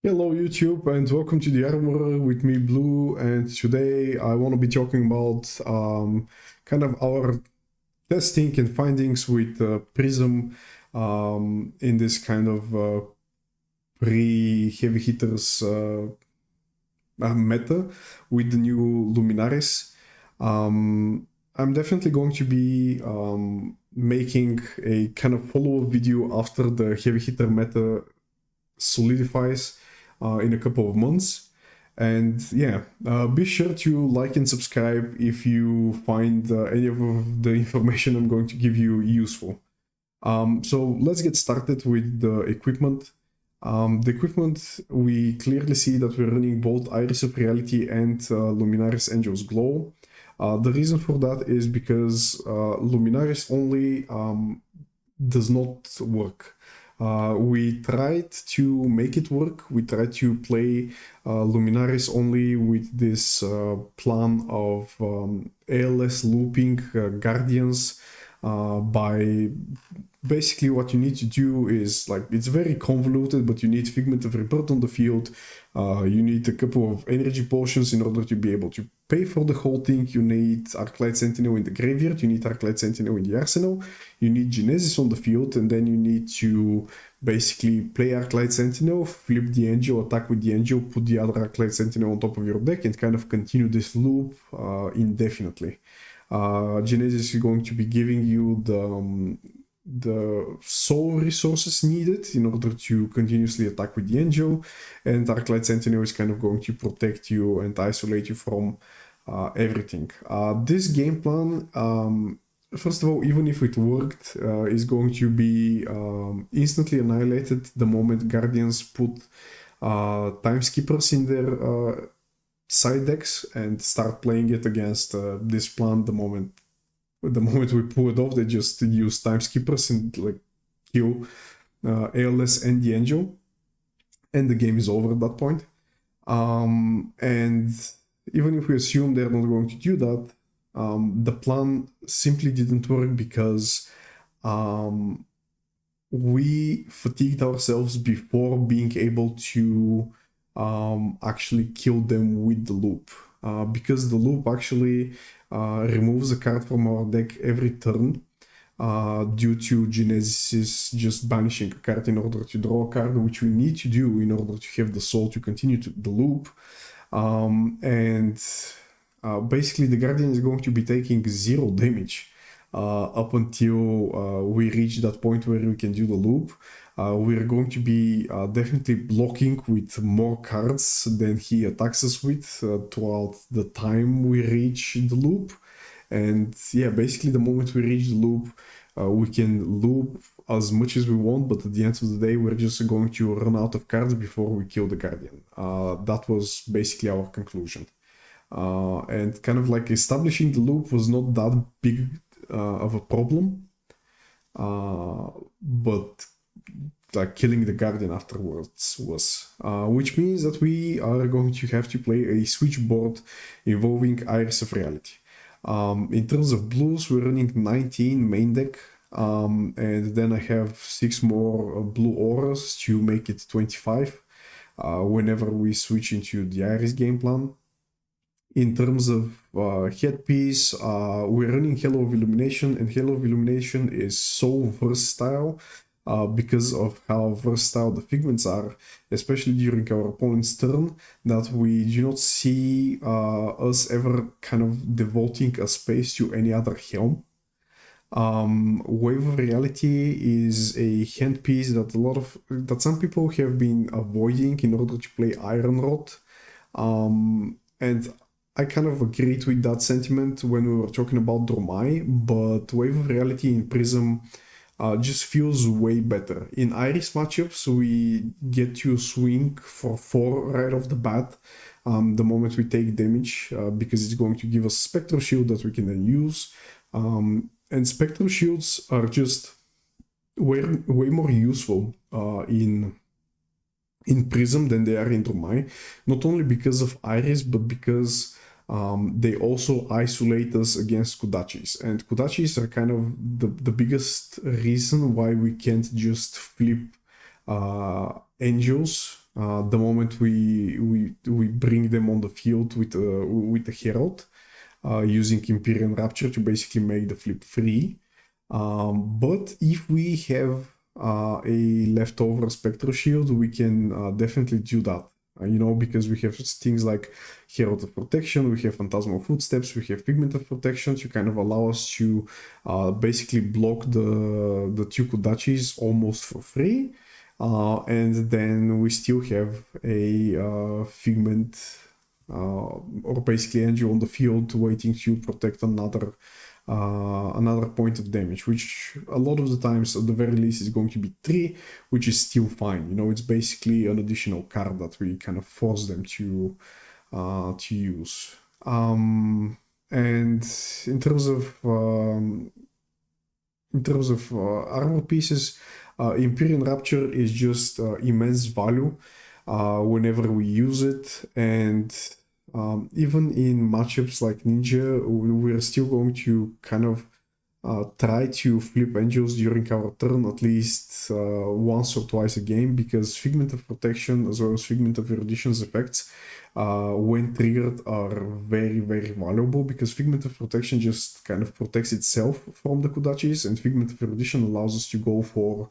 Hello YouTube and welcome to the Armor with me Blue, and today I want to be talking about kind of our testing and findings with Prism in this kind of pre-heavy hitters meta with the new Luminaris. I'm definitely going to be making a kind of follow-up video after the heavy hitter meta solidifies in a couple of months. And yeah, be sure to like and subscribe if you find any of the information I'm going to give you useful. So let's get started with the equipment. The equipment, we clearly see that we're running both Iris of Reality and Luminaris Angel's Glow. The reason for that is because Luminaris only does not work. We tried to make it work. We tried to play Luminaris only with this plan of ALS looping Guardians by basically what you need to do is, like, it's very convoluted, but you need Figment of Rebirth on the field. You need a couple of energy potions in order to be able to pay for the whole thing. You need Arclight Sentinel in the graveyard, you need Arclight Sentinel in the arsenal, you need Genesis on the field, and then you need to basically play Arclight Sentinel, flip the Angel, attack with the Angel, put the other Arclight Sentinel on top of your deck, and kind of continue this loop indefinitely. Genesis is going to be giving you the soul resources needed in order to continuously attack with the Angel, and Arclight Sentinel is kind of going to protect you and isolate you from everything. This game plan, first of all, even if it worked, is going to be instantly annihilated the moment Guardians put Time Skippers in their side decks and start playing it against this plan. The moment we pull it off, they just use Time Skippers and like kill ALS and the Angel, and the game is over at that point. And even if we assume they're not going to do that, the plan simply didn't work because we fatigued ourselves before being able to actually kill them with the loop. Because the loop actually removes a card from our deck every turn due to Genesis just banishing a card in order to draw a card, which we need to do in order to have the soul to continue the loop. Basically the Guardian is going to be taking 0 damage up until we reach that point where we can do the loop. We're going to be definitely blocking with more cards than he attacks us with throughout the time we reach the loop. And yeah, basically the moment we reach the loop, we can loop as much as we want, but at the end of the day, we're just going to run out of cards before we kill the Guardian. That was basically our conclusion. And kind of like establishing the loop was not that big of a problem, but like killing the Guardian afterwards was, which means that we are going to have to play a switchboard involving Iris of Reality. In terms of blues, we're running 19 main deck, and then I have 6 more blue auras to make it 25 whenever we switch into the Iris game plan. In terms of headpiece, we're running Halo of Illumination, and Halo of Illumination is so versatile because of how versatile the Figments are, especially during our opponent's turn, that we do not see us ever kind of devoting a space to any other helm. Wave of Reality is a handpiece that some people have been avoiding in order to play Iron Rod, and I kind of agreed with that sentiment when we were talking about Dromai, but Wave of Reality in Prism just feels way better. In Iris matchups, we get to swing for 4 right off the bat the moment we take damage, because it's going to give us Spectral Shield that we can then use. And Spectral Shields are just way more useful in Prism than they are in Dromai, not only because of Iris, but because they also isolate us against Kodachis, and Kodachis are kind of the biggest reason why we can't just flip Angels the moment we bring them on the field with the herald, using Empyrean Rapture to basically make the flip free. But if we have a leftover Spectral Shield, we can definitely do that. Because we have things like Herald of Protection, we have Phantasmal Footsteps, we have Figment of Protection to kind of allow us to basically block the two Kodachis almost for free. And then we still have a Figment or basically Angel on the field waiting to protect another point of damage, which a lot of the times at the very least is going to be 3, which is still fine. It's basically an additional card that we kind of force them to use. And in terms of armor pieces, Empyrean Rapture is just immense value whenever we use it, and even in matchups like Ninja, we're still going to kind of try to flip angels during our turn at least once or twice a game, because Figment of Protection as well as Figment of Erudition's effects, when triggered, are very, very valuable, because Figment of Protection just kind of protects itself from the Kodachis, and Figment of Erudition allows us to go for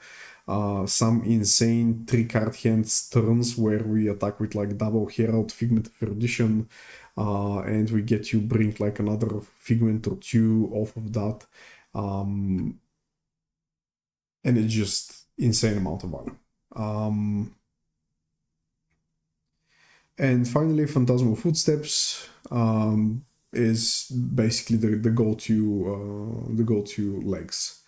some insane 3-card hands turns where we attack with like double Herald, Figment of Erudition, and we get to bring like another Figment or 2 off of that. And it's just insane amount of value. And finally, Phantasmal Footsteps is basically the go-to legs.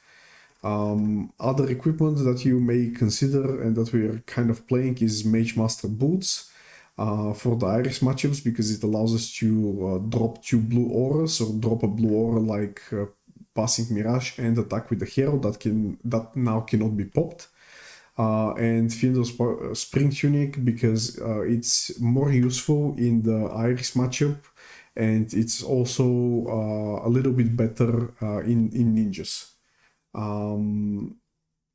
Other equipment that you may consider and that we are kind of playing is Mage Master Boots for the Iris matchups, because it allows us to drop 2 blue auras or drop a blue aura like Passing Mirage and attack with the Herald that now cannot be popped. And Fiendo's Spring Tunic, because it's more useful in the Iris matchup, and it's also a little bit better in ninjas.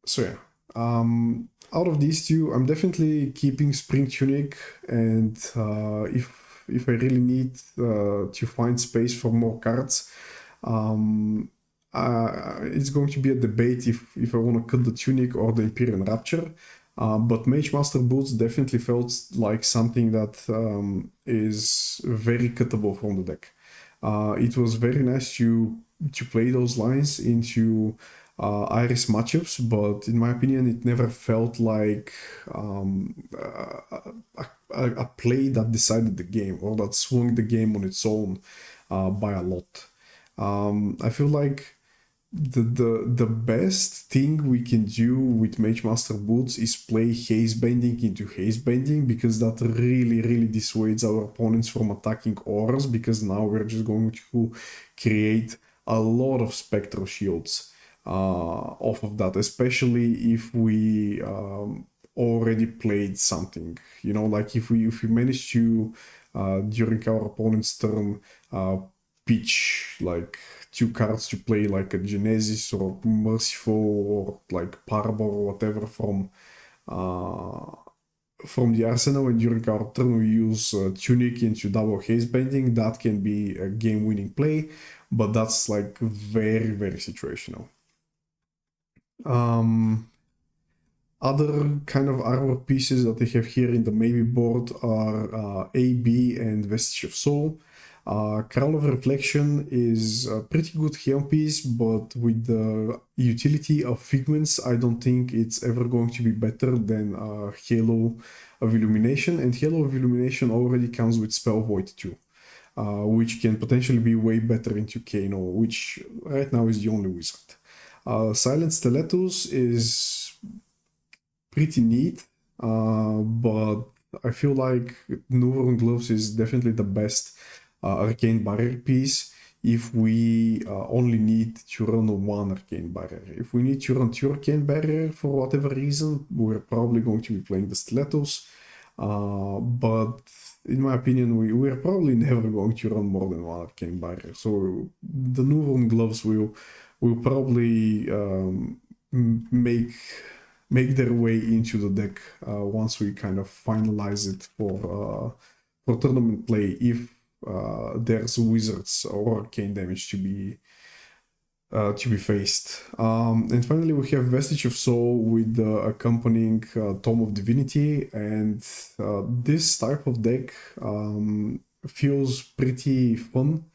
So yeah, out of these two, I'm definitely keeping Spring Tunic, and if I really need to find space for more cards, it's going to be a debate if I want to cut the Tunic or the Empyrean Rapture. But Mage Master Boots definitely felt like something that is very cuttable from the deck. It was very nice to play those lines into Iris matchups, but in my opinion, it never felt like a play that decided the game or that swung the game on its own by a lot. I feel like the best thing we can do with Mage Master Boots is play Haze Bending into Haze Bending, because that really dissuades our opponents from attacking auras, because now we're just going to create a lot of Spectral Shields off of that, especially if we already played something, like if we manage to during our opponent's turn pitch like 2 cards to play, like a Genesis or Merciful or like Parabor or whatever from the arsenal, and during our turn we use Tunic into double Haze Bending, that can be a game-winning play, but that's like very situational. Other kind of armor pieces that I have here in the maybe board are AB and Vestige of Soul. Crown of Reflection is a pretty good helm piece, but with the utility of Figments, I don't think it's ever going to be better than Halo of Illumination, and Halo of Illumination already comes with Spell Void too, which can potentially be way better into Kano, which right now is the only wizard. Silent Stilettos is pretty neat, but I feel like Neuron Gloves is definitely the best Arcane Barrier piece if we only need to run 1 Arcane Barrier. If we need to run 2 Arcane Barrier for whatever reason, we're probably going to be playing the Stilettos, but in my opinion, we're probably never going to run more than 1 Arcane Barrier, so the Neuron Gloves will probably make make their way into the deck once we kind of finalize it for tournament play, if there's wizards or arcane damage to be faced. And finally, we have Vestige of Soul with the accompanying Tome of Divinity, and this type of deck feels pretty fun,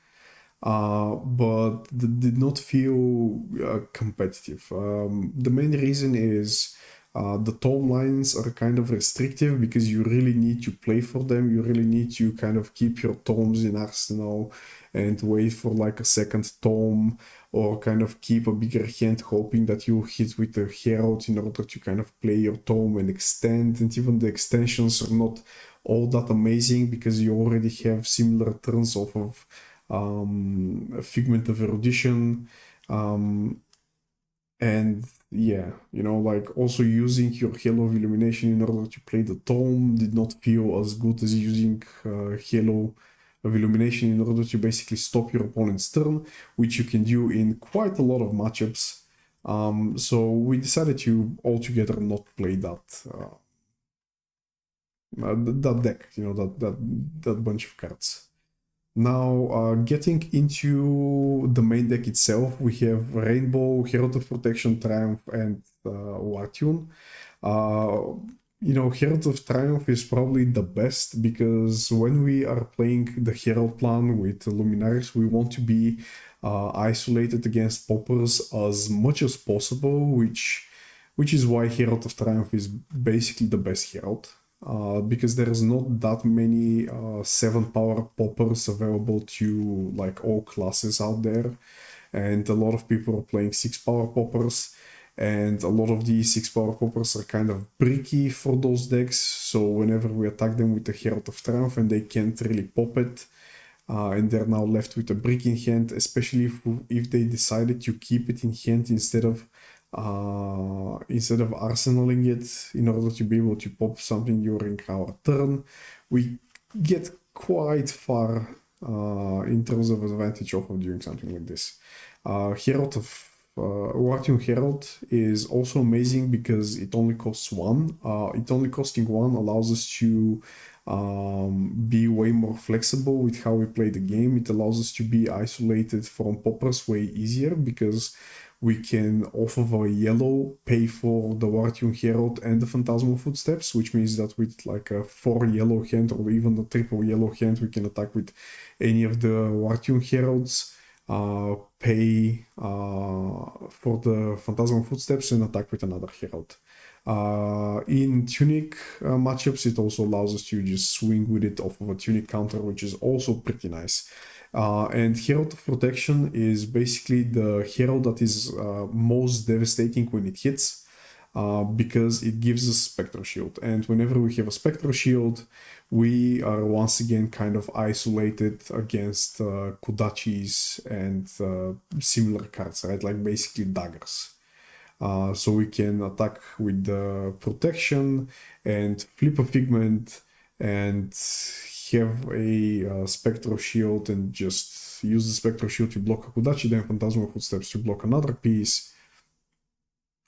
but did not feel competitive. The main reason is the tome lines are kind of restrictive because you really need to play for them. You really need to kind of keep your tomes in arsenal and wait for like a second tome, or kind of keep a bigger hand hoping that you hit with the herald in order to kind of play your tome and extend. And even the extensions are not all that amazing because you already have similar turns off of Figment of Erudition. And yeah, you know, like also using your Halo of Illumination in order to play the tome did not feel as good as using Halo of Illumination in order to basically stop your opponent's turn, which you can do in quite a lot of matchups. So we decided to altogether not play that deck, you know, that bunch of cards. Now, getting into the main deck itself, we have Rainbow, Herald of Protection, Triumph, and Wartune. You know, Herald of Triumph is probably the best because when we are playing the Herald plan with Luminaris, we want to be isolated against poppers as much as possible, which is why Herald of Triumph is basically the best Herald. Because there is not that many 7-power poppers available to like all classes out there, and a lot of people are playing 6-power poppers, and a lot of these 6-power poppers are kind of bricky for those decks. So whenever we attack them with the Herald of Triumph and they can't really pop it, and they're now left with a brick in hand, especially if they decided to keep it in hand instead of arsenaling it in order to be able to pop something during our turn, we get quite far in terms of advantage of doing something like this. Herald of Wartune Herald is also amazing because it only costs 1. It only costing 1 allows us to be way more flexible with how we play the game. It allows us to be isolated from poppers way easier because we can, off of a yellow, pay for the Wartune Herald and the Phantasmal Footsteps, which means that with like a 4 yellow hand or even a triple yellow hand, we can attack with any of the Wartune Heralds, pay for the Phantasmal Footsteps and attack with another Herald. In Tunic matchups, it also allows us to just swing with it off of a Tunic counter, which is also pretty nice. And Herald of Protection is basically the herald that is most devastating when it hits, because it gives us Spectral Shield. And whenever we have a Spectral Shield, we are once again kind of isolated against Kodachis and similar cards, right? Like basically daggers. So we can attack with the Protection and flip a Figment and have a Spectral Shield and just use the Spectral Shield to block a Kodachi, then Phantasmal Footsteps to block another piece,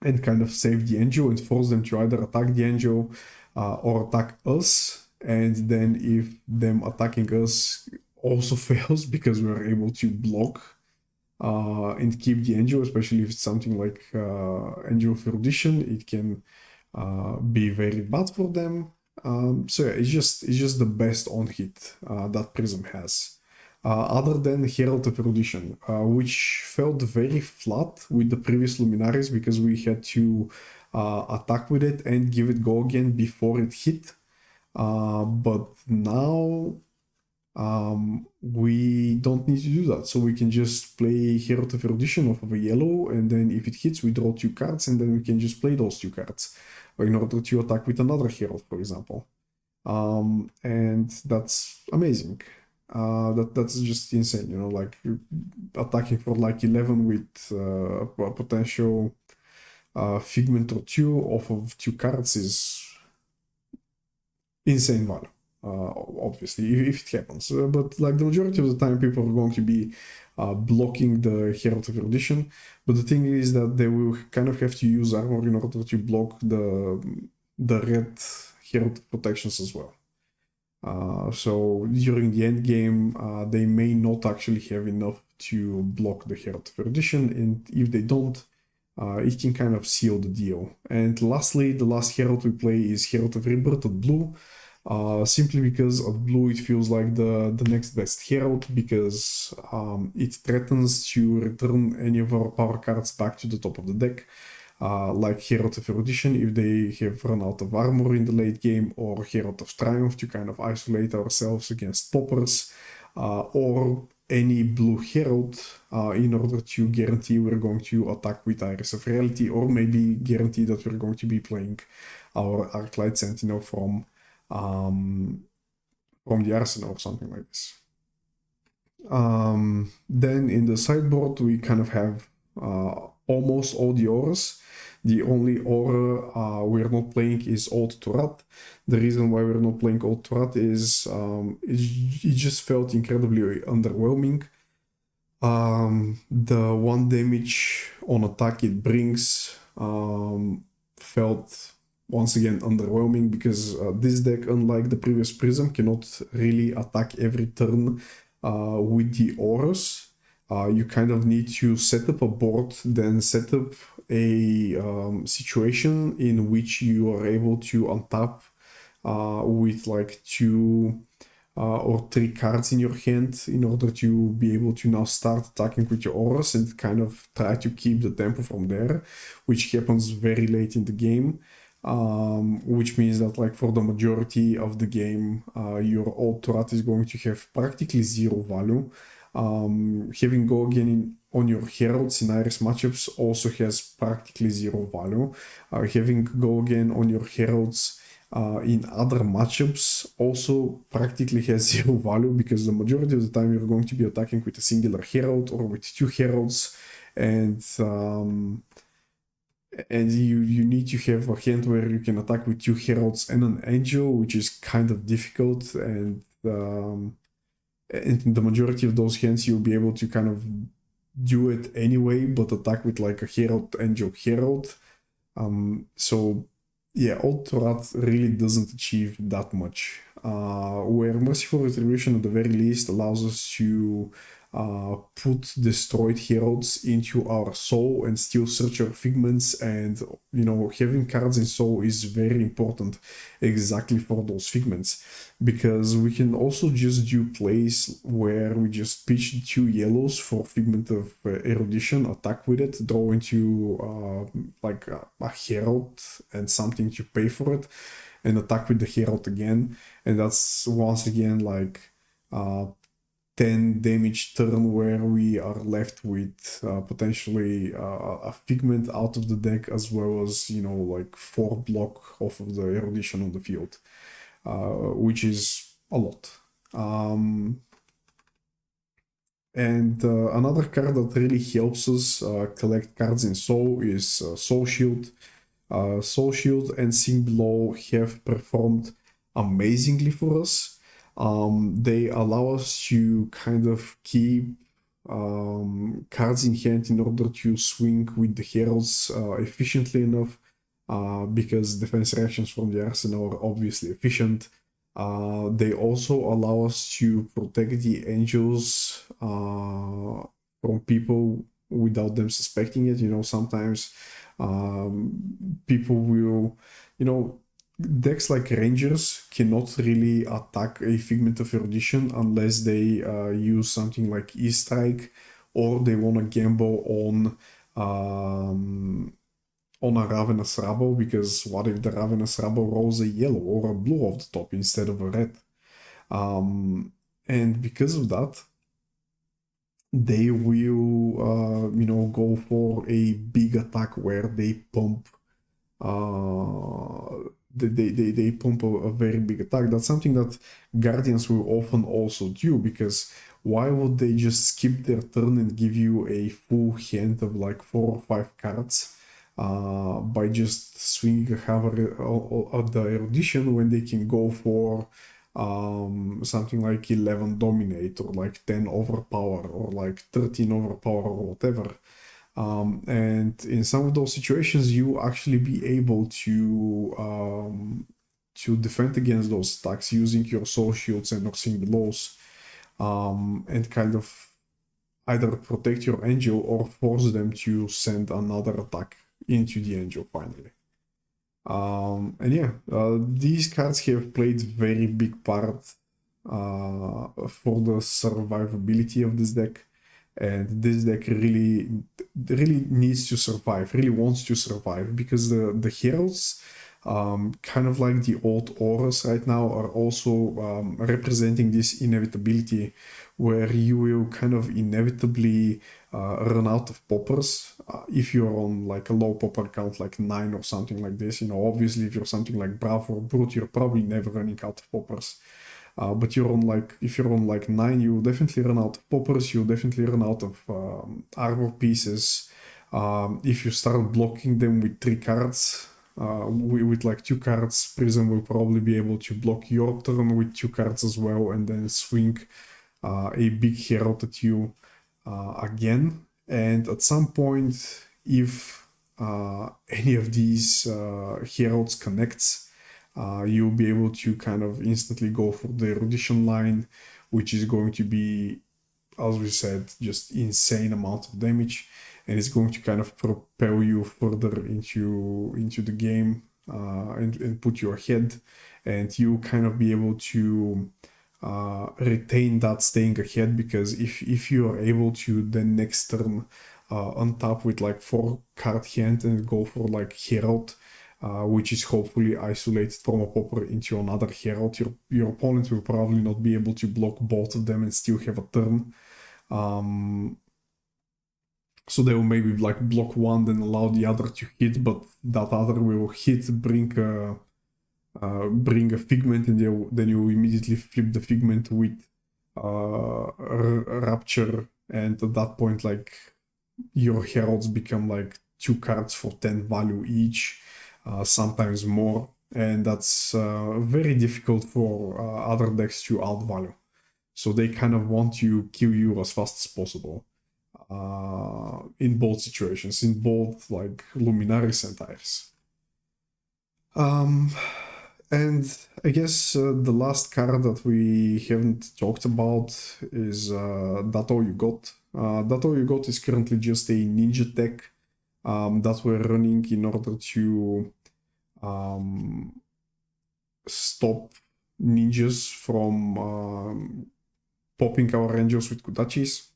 and kind of save the angel and force them to either attack the angel or attack us. And then if them attacking us also fails because we're able to block and keep the angel, especially if it's something like Angel of Erudition, it can be very bad for them. So yeah, it's just the best on hit that Prism has. Other than Herald of Erudition, which felt very flat with the previous Luminaris because we had to attack with it and give it go again before it hit. But now we don't need to do that, so we can just play Herald of Erudition off of a yellow, and then if it hits, we draw 2 cards, and then we can just play those 2 cards in order to attack with another Herald, for example. And that's amazing. That's just insane, you know, like attacking for like 11 with a potential Figment or 2 off of 2 cards is insane value. obviously, if it happens. But like the majority of the time, people are going to be blocking the Herald of Erudition. But the thing is that they will kind of have to use armor in order to block the red Herald protections as well. So during the end game, they may not actually have enough to block the Herald of Erudition, and if they don't, it can kind of seal the deal. And lastly, the last Herald we play is Herald of Rebirth at blue. Simply because at blue it feels like the next best Herald, because it threatens to return any of our power cards back to the top of the deck. Like Herald of Erudition if they have run out of armor in the late game, or Herald of Triumph to kind of isolate ourselves against poppers, or any blue Herald in order to guarantee we're going to attack with Iris of Reality, or maybe guarantee that we're going to be playing our Arclight Sentinel from the arsenal or something like this. Then in the sideboard we kind of have almost all the auras. The only aura we're not playing is Old Turat. The reason why we're not playing Old Turat is it just felt incredibly underwhelming. The 1 damage on attack it brings felt once again underwhelming, because this deck, unlike the previous Prism, cannot really attack every turn with the auras. You kind of need to set up a board, then set up a situation in which you are able to untap with like 2 or 3 cards in your hand in order to be able to now start attacking with your auras and kind of try to keep the tempo from there, which happens very late in the game. Which means that like for the majority of the game, your Old Turat is going to have practically 0 value. Having Go Again on your Heralds in Iris matchups also has practically 0 value. Having Go Again on your Heralds in other matchups also practically has 0 value, because the majority of the time you're going to be attacking with a singular Herald or with 2 Heralds, and you need to have a hand where you can attack with 2 Heralds and an Angel, which is kind of difficult, and in the majority of those hands you'll be able to kind of do it anyway, but attack with like a Herald, Angel, Herald. So yeah, Old Turat really doesn't achieve that much. Where Merciful Retribution at the very least allows us to put destroyed heralds into our soul and still search our figments, and you know, having cards in soul is very important exactly for those figments, because we can also just do plays where we just pitch 2 yellows for Figment of Erudition, attack with it, draw into like a herald and something to pay for it, and attack with the herald again, and that's once again like 10 damage turn where we are left with potentially a figment out of the deck, as well as, you know, like 4 block off of the erudition on the field, which is a lot. And another card that really helps us collect cards in Soul is Soul Shield. Soul Shield and Sing Below have performed amazingly for us. They allow us to kind of keep cards in hand in order to swing with the heralds efficiently enough, because defense reactions from the arsenal are obviously efficient. They also allow us to protect the angels from people without them suspecting it. You know, sometimes people will, you know, decks like Rangers cannot really attack a Figment of Erudition unless they use something like E-Strike, or they want to gamble on a Ravenous Rabble, because what if the Ravenous Rabble rolls a yellow or a blue off the top instead of a red? And because of that, they will, you know, go for a big attack where they pump they pump a very big attack. That's something that Guardians will often also do, because why would they just skip their turn and give you a full hand of like 4 or 5 cards by just swinging a hammer at the erudition, when they can go for something like 11 dominate or like 10 overpower or like 13 overpower or whatever. And in some of those situations, you actually be able to defend against those attacks using your soul shields and or singulaws, and kind of either protect your angel or force them to send another attack into the angel finally. And yeah, these cards have played very big part for the survivability of this deck. And this deck really needs to survive, really wants to survive, because the heralds, kind of like the old auras right now, are also representing this inevitability where you will kind of inevitably run out of poppers if you're on like a low popper count, like 9 or something like this. You know, obviously if you're something like Bravo or Brute, you're probably never running out of poppers. But you're on like, if you're on like 9, you'll definitely run out of poppers, you'll definitely run out of armor pieces. If you start blocking them with 3 cards, with like 2 cards, Prism will probably be able to block your turn with 2 cards as well, and then swing a big herald at you again. And at some point, if any of these heralds connects, you'll be able to kind of instantly go for the erudition line, which is going to be, as we said, just insane amount of damage, and it's going to kind of propel you further into the game and put you ahead, and you kind of be able to retain that staying ahead, because if you are able to then next turn untap with like 4 card hand and go for like herald, which is hopefully isolated from a popper into another herald, your opponent will probably not be able to block both of them and still have a turn. So they will maybe like block one, then allow the other to hit, but that other will hit, bring a figment, and then you immediately flip the figment with rapture, and at that point, like, your heralds become like 2 cards for 10 value each, sometimes more, and that's very difficult for other decks to outvalue. So they kind of want to kill you as fast as possible in both situations, in both like Luminaris and Iris. And I guess the last card that we haven't talked about is That All You Got. That All You Got is currently just a ninja tech that we're running in order to stop ninjas from popping our angels with Kudachis.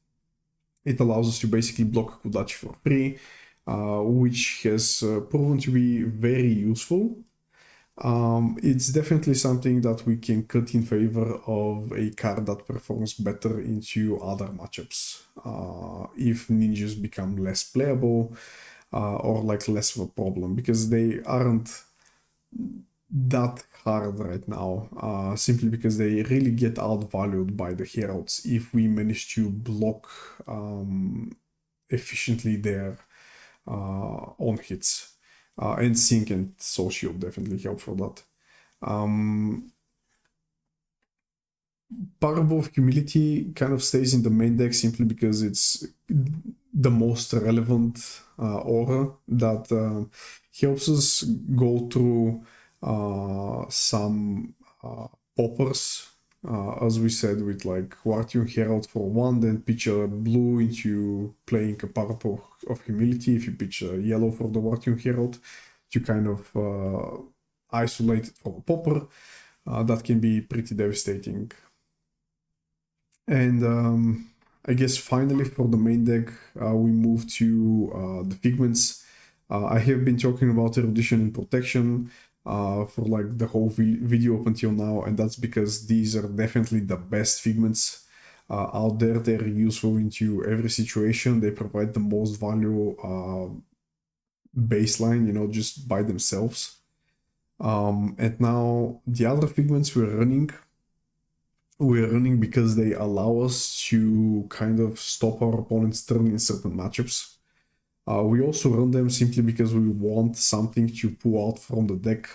It allows us to basically block Kudachi for free, which has proven to be very useful. It's definitely something that we can cut in favor of a card that performs better into other matchups. If ninjas become less playable or like less of a problem, because they aren't that hard right now, simply because they really get outvalued by the heralds if we manage to block efficiently their on hits. And Sync and Soul Shield definitely help for that. Parable of Humility kind of stays in the main deck simply because it's the most relevant aura that helps us go through some poppers, as we said, with like Wartune Herald for 1, then pitch a blue into playing a Parable of Humility. If you pitch a yellow for the Wartune Herald, to kind of isolate it from a popper, that can be pretty devastating. And I guess finally for the main deck, we move to the Figments. I have been talking about Erudition and Protection for like the whole video up until now, and that's because these are definitely the best Figments out there. They're useful into every situation. They provide the most value baseline, you know, just by themselves. And now the other Figments we're running because they allow us to kind of stop our opponent's turn in certain matchups. We also run them simply because we want something to pull out from the deck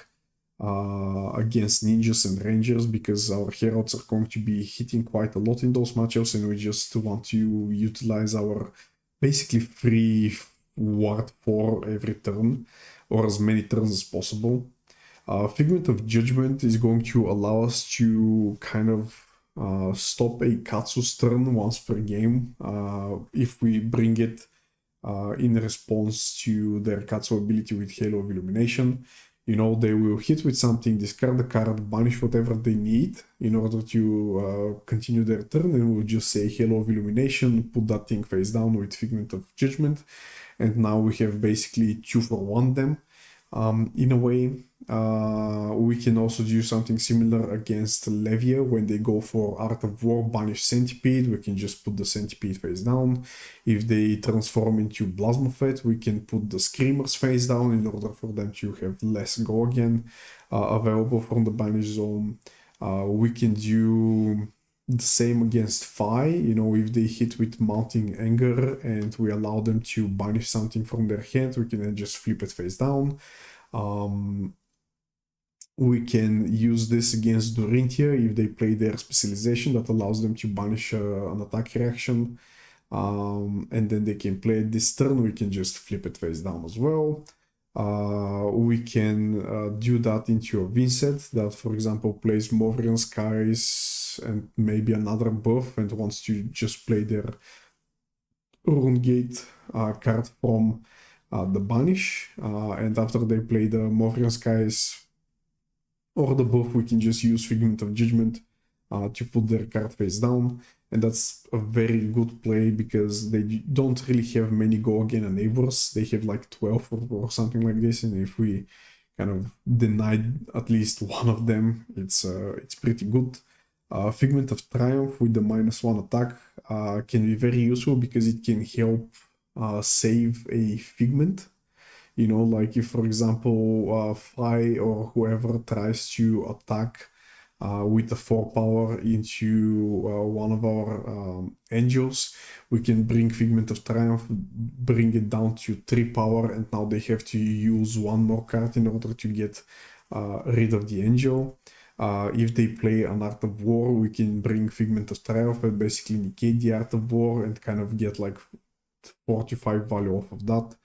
against ninjas and rangers, because our heralds are going to be hitting quite a lot in those matchups, and we just want to utilize our basically free ward for every turn, or as many turns as possible. Figment of Judgment is going to allow us to kind of stop a Katsu's turn once per game if we bring it in response to their Katsu ability with Halo of Illumination. You know, they will hit with something, discard the card, banish whatever they need in order to continue their turn, and we'll just say Halo of Illumination, put that thing face down with Figment of Judgment, and now we have basically 2-for-1 them. In a way, we can also do something similar against Levia when they go for Art of War, banish Centipede. We can just put the Centipede face down. If they transform into Plasmafet, we can put the Screamers face down in order for them to have less go again available from the banish zone. We can do the same against Fi, you know, if they hit with Mounting Anger and we allow them to banish something from their hand, we can then just flip it face down. We can use this against Dorinthia if they play their specialization that allows them to banish an attack reaction. And then they can play it this turn, we can just flip it face down as well. We can do that into a Vincent that, for example, plays Movrian Skies and maybe another buff and wants to just play their Runegate card from the banish. And after they play the Movrian Skies or the buff, we can just use Figment of Judgment to put their card face down. And that's a very good play because they don't really have many go again enablers. They have like 12 or something like this, and if we kind of denied at least one of them, it's pretty good. Figment of Triumph with the -1 attack can be very useful because it can help save a Figment. You know, like if, for example, Fi or whoever tries to attack with the 4 power into one of our angels, we can bring Figment of Triumph, bring it down to 3 power, and now they have to use 1 more card in order to get rid of the angel. If they play an Art of War, we can bring Figment of Triumph and basically negate the Art of War and kind of get like 45 value off of that.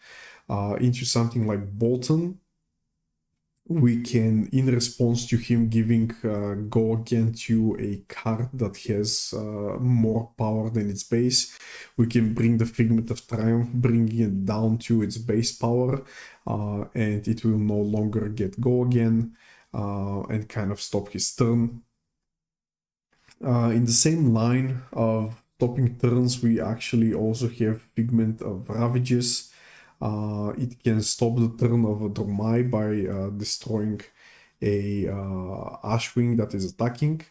Into something like Bolton, we can, in response to him giving go again to a card that has more power than its base, we can bring the Figment of Triumph, bringing it down to its base power, and it will no longer get go again and kind of stop his turn. In the same line of stopping turns, we actually also have Figment of Ravages. It can stop the turn of a Dromai by destroying a Ashwing that is attacking.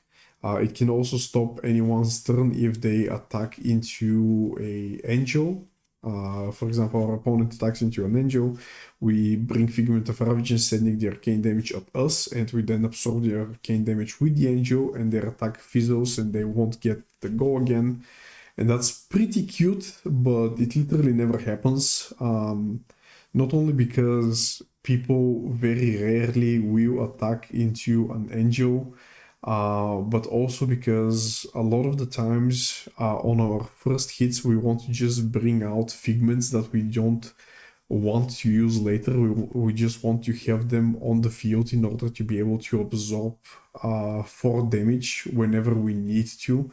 It can also stop anyone's turn if they attack into a angel. For example, our opponent attacks into an angel, we bring Figment of Ravages, sending the arcane damage at us, and we then absorb the arcane damage with the angel, and their attack fizzles and they won't get the go again. And that's pretty cute, but it literally never happens. Not only because people very rarely will attack into an angel, but also because a lot of the times on our first hits, we want to just bring out Figments that we don't want to use later. We just want to have them on the field in order to be able to absorb 4 damage whenever we need to.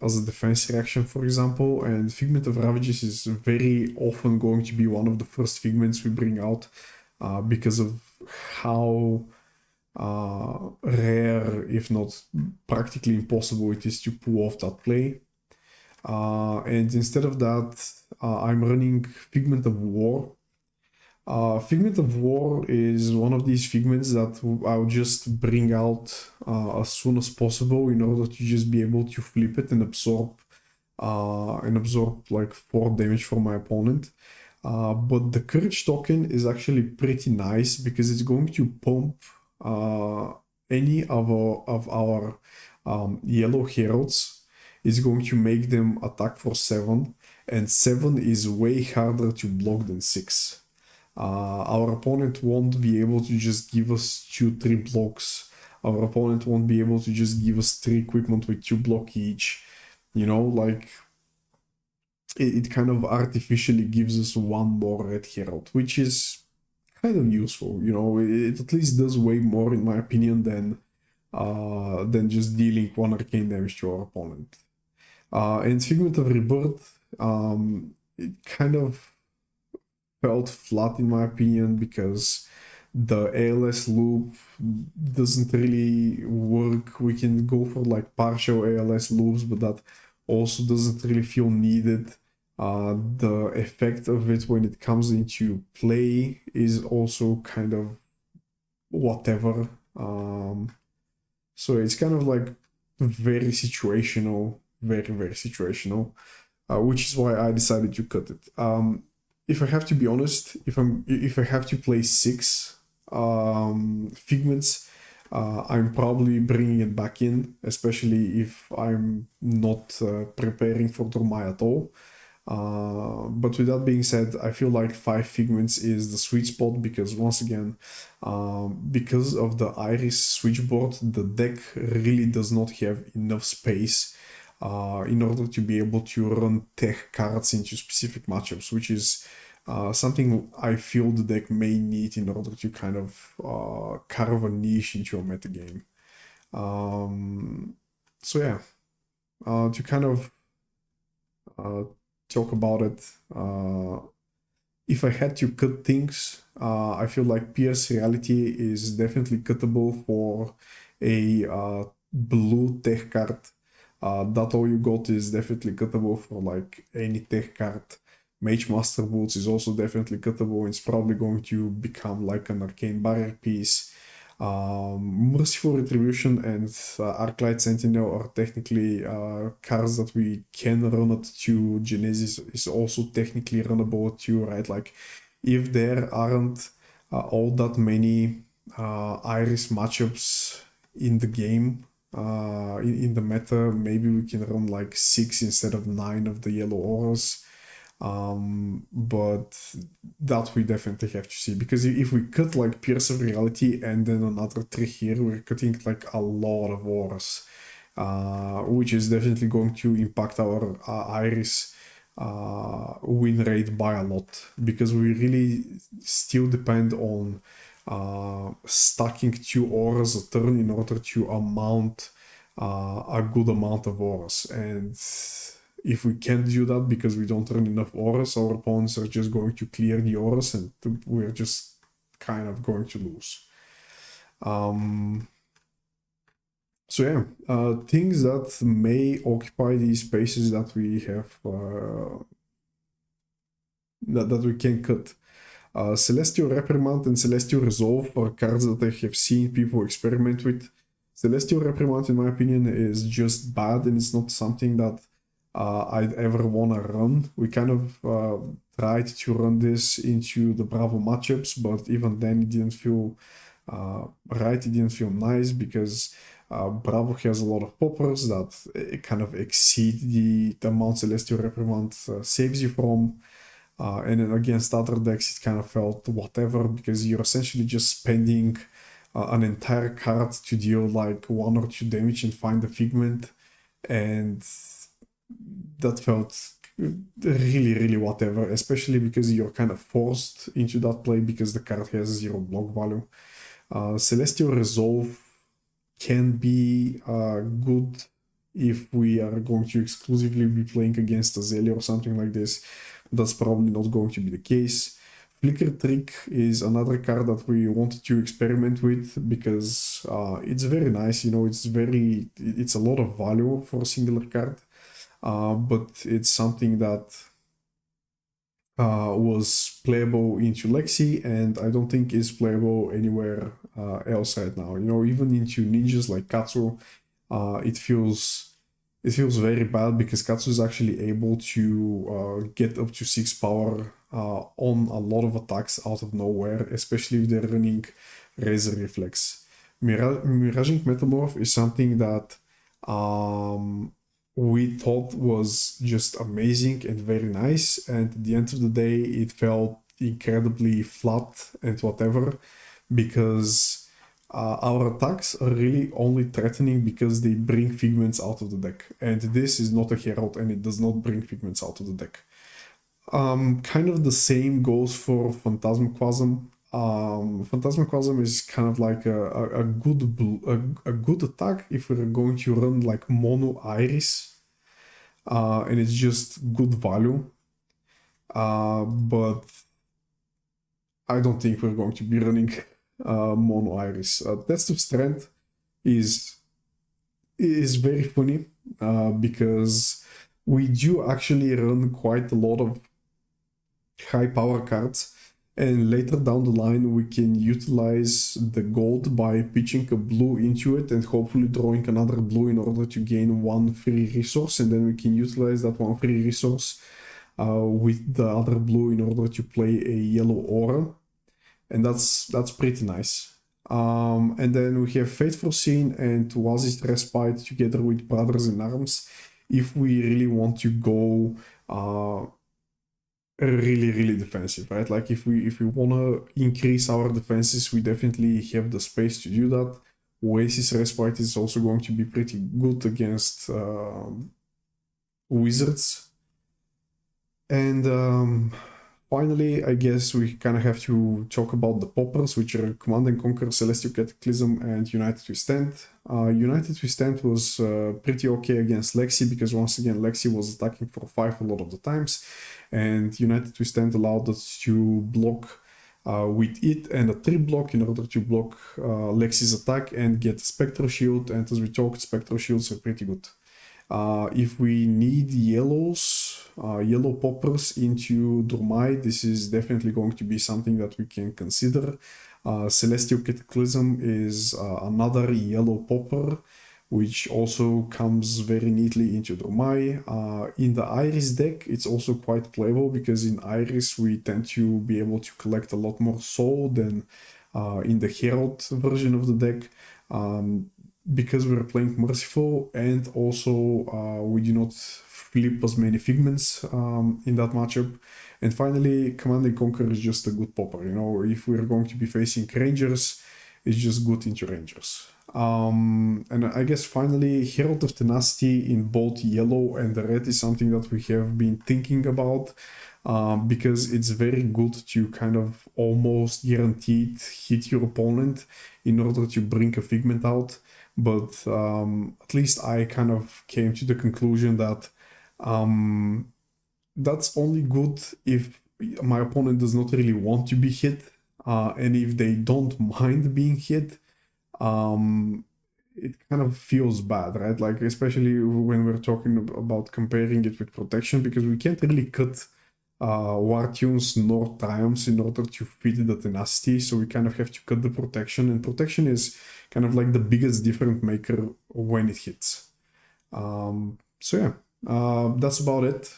As a defense reaction, for example, and Figment of Ravages is very often going to be one of the first Figments we bring out because of how rare, if not practically impossible, it is to pull off that play. And instead of that, I'm running Figment of War. Figment of War is one of these Figments that I'll just bring out as soon as possible in order to just be able to flip it and absorb like 4 damage from my opponent. But the Courage token is actually pretty nice because it's going to pump any of our yellow heralds. It's going to make them attack for 7, and 7 is way harder to block than 6. Our opponent won't be able to just give us 2-3 blocks. Our opponent won't be able to just give us 3 equipment with 2 block each. You know, like it kind of artificially gives us 1 more red herald, which is kind of useful. You know, it at least does way more, in my opinion, than just dealing 1 arcane damage to our opponent. And Figment of Rebirth, it kind of felt flat in my opinion because the ALS loop doesn't really work. We can go for like partial ALS loops, but that also doesn't really feel needed. The effect of it when it comes into play is also kind of whatever. So it's kind of like very situational, very situational, which is why I decided to cut it. If I have to be honest, if I have to play 6 Figments, I'm probably bringing it back in, especially if I'm not preparing for Dormai at all. But with that being said, I feel like 5 Figments is the sweet spot because once again, because of the Iris switchboard, the deck really does not have enough space in order to be able to run tech cards into specific matchups, which is something I feel the deck may need in order to kind of carve a niche into a metagame. So yeah, to kind of talk about it, if I had to cut things, I feel like PS Reality is definitely cuttable for a blue tech card. That all you got is definitely cuttable for like any tech card. Mage Master Boots is also definitely cuttable. It's probably going to become like an Arcane Barrier piece. Merciful Retribution and Arclight Sentinel are technically cards that we can run at 2. Genesis is also technically runnable at 2, right? Like, if there aren't all that many Iris matchups in the game, in the meta, maybe we can run like 6 instead of 9 of the yellow auras. But that we definitely have to see, because if we cut like Pierce of Reality and then another 3 here, we're cutting like a lot of auras, which is definitely going to impact our Iris win rate by a lot, because we really still depend on stacking 2 auras a turn in order to amount a good amount of auras. And if we can't do that because we don't run enough auras, our opponents are just going to clear the auras and we're just kind of going to lose. So yeah, things that may occupy these spaces that we have, that we can cut. Celestial Reprimand and Celestial Resolve are cards that I have seen people experiment with. Celestial Reprimand, in my opinion, is just bad, and it's not something that I'd ever want to run. We kind of tried to run this into the Bravo matchups, but even then it didn't feel right, it didn't feel nice, because Bravo has a lot of poppers that kind of exceed the amount Celestial Reprimand saves you from. And then against other decks, it kind of felt whatever, because you're essentially just spending an entire card to deal like 1 or 2 damage and find a Figment, and that felt really whatever, especially because you're kind of forced into that play because the card has 0 block value. Celestial Resolve can be good if we are going to exclusively be playing against Azalea or something like this. That's probably not going to be the case. Flicker Trick is another card that we wanted to experiment with because it's very nice, you know, it's a lot of value for a singular card, but it's something that was playable into Lexi, and I don't think is playable anywhere else right now. You know, even into ninjas like Katsu, it feels very bad because Katsu is actually able to get up to 6 power on a lot of attacks out of nowhere, especially if they're running Razor Reflex. Miraging Metamorph is something that we thought was just amazing and very nice, and at the end of the day it felt incredibly flat and whatever, because our attacks are really only threatening because they bring Figments out of the deck. And this is not a Herald and it does not bring Figments out of the deck. Kind of the same goes for Phantasmaquasm. Phantasmaquasm is kind of like a good attack if we're going to run like mono Iris, and it's just good value. But I don't think we're going to be running mono Iris. Test of Strength is very funny because we do actually run quite a lot of high power cards, and later down the line we can utilize the gold by pitching a blue into it and hopefully drawing another blue in order to gain one free resource, and then we can utilize that one free resource with the other blue in order to play a yellow aura, and that's pretty nice. And then we have Fateful Scene and Oasis Respite together with Brothers in Arms if we really want to go really defensive, right? Like if we want to increase our defenses, we definitely have the space to do that. Oasis Respite is also going to be pretty good against wizards. And finally, I guess we kind of have to talk about the poppers, which are Command and Conquer, Celestial Cataclysm, and United We Stand. United We Stand was pretty okay against Lexi because once again Lexi was attacking for 5 a lot of the times, and United We Stand allowed us to block with it and a 3 block in order to block Lexi's attack and get Spectral Shield, and as we talked, Spectral Shields are pretty good. If we need yellow poppers into Durmai, this is definitely going to be something that we can consider. Celestial Cataclysm is another yellow popper, which also comes very neatly into Durmai. In the Iris deck, it's also quite playable because in Iris we tend to be able to collect a lot more soul than in the Herald version of the deck. Because we're playing Merciful, and also we do not flip as many Figments in that matchup. And finally, Command and Conquer is just a good popper, you know, if we're going to be facing Rangers, it's just good into Rangers. And I guess finally, Herald of Tenacity in both yellow and red is something that we have been thinking about, because it's very good to kind of almost guaranteed hit your opponent in order to bring a Figment out. But at least I kind of came to the conclusion that that's only good if my opponent does not really want to be hit, and if they don't mind being hit, it kind of feels bad, right? Like especially when we're talking about comparing it with protection, because we can't really cut War Tunes nor Triumphs in order to fit the Tenacity, so we kind of have to cut the protection, and protection is kind of like the biggest difference maker when it hits. So yeah, that's about it.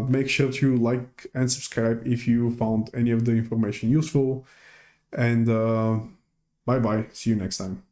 Make sure to like and subscribe if you found any of the information useful, and bye bye, see you next time.